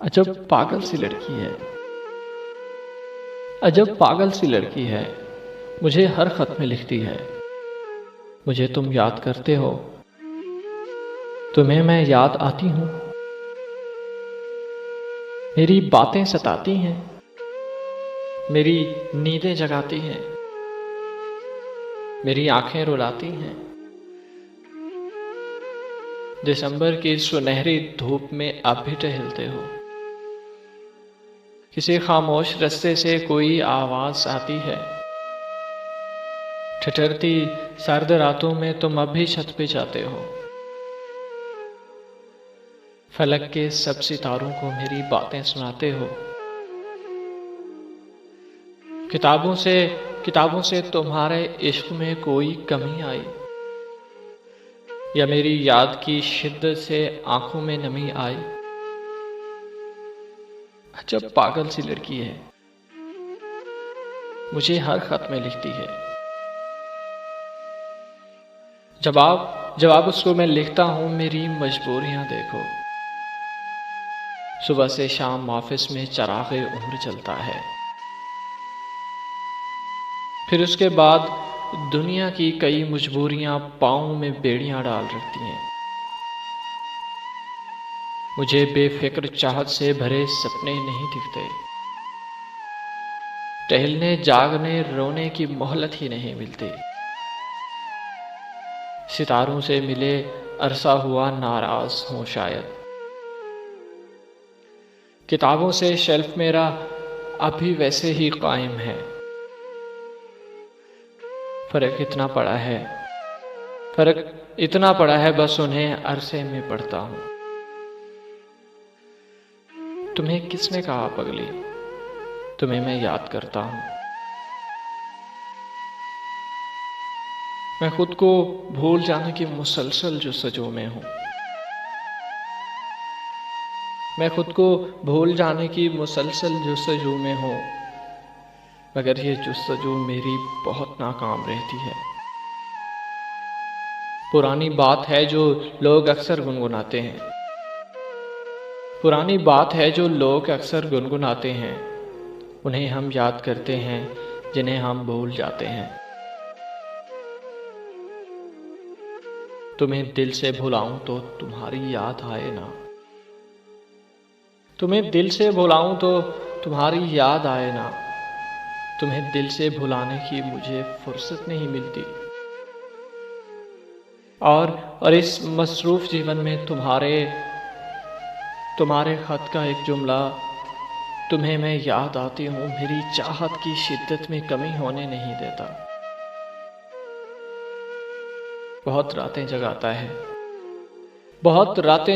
अजब पागल सी लड़की है। अजब पागल सी लड़की है। मुझे हर खत में लिखती है, मुझे तुम याद करते हो, तुम्हें मैं याद आती हूँ। मेरी बातें सताती हैं, मेरी नींदें जगाती हैं, मेरी आंखें रुलाती हैं। दिसंबर की सुनहरी धूप में आप भी टहलते हो। किसी खामोश रास्ते से कोई आवाज आती है। ठिठुरती सर्द रातों में तुम अब भी छत पे जाते हो। फलक के सब सितारों को मेरी बातें सुनाते हो। किताबों से तुम्हारे इश्क में कोई कमी आई, या मेरी याद की शिद्दत से आंखों में नमी आई। अजब पागल सी लड़की है, मुझे हर खत में लिखती है। जवाब उसको मैं लिखता हूं, मेरी मजबूरियां देखो। सुबह से शाम ऑफिस में चरागे उम्र चलता है, फिर उसके बाद दुनिया की कई मजबूरियां पाँव में बेड़ियां डाल रखती हैं। मुझे बेफिक्र चाहत से भरे सपने नहीं दिखते। टहलने जागने रोने की मोहलत ही नहीं मिलती। सितारों से मिले अरसा हुआ नाराज हूं शायद। किताबों से शेल्फ मेरा अभी वैसे ही कायम है। फर्क इतना पड़ा है बस उन्हें अरसे में पढ़ता हूं। तुम्हें किसने कहा पगली, तुम्हें मैं याद करता हूं। मैं खुद को भूल जाने की मुसलसल जुस्तजू में हूं। मगर ये जुस्तजू मेरी बहुत नाकाम रहती है। पुरानी बात है जो लोग अक्सर गुनगुनाते हैं। उन्हें हम याद करते हैं जिन्हें हम भूल जाते हैं। तुम्हें दिल से भुलाऊं तो तुम्हारी याद आए ना। तुम्हें दिल से भुलाने की मुझे फुर्सत नहीं मिलती। और इस मसरूफ जीवन में तुम्हारे खत का एक जुमला, तुम्हें मैं याद आती हूँ, मेरी चाहत की शिद्दत में कमी होने नहीं देता। बहुत रातें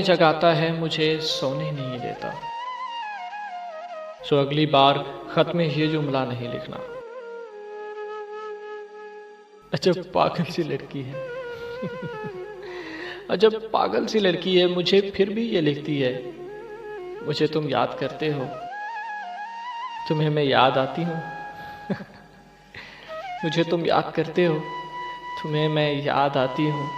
जगाता है, मुझे सोने नहीं देता। सो अगली बार खत में ये जुमला नहीं लिखना। अजब पागल सी लड़की है। अजब पागल सी लड़की है, मुझे फिर भी ये लिखती है, मुझे तुम याद करते हो, तुम्हें मैं याद आती हूँ। मुझे तुम याद करते हो, तुम्हें मैं याद आती हूँ।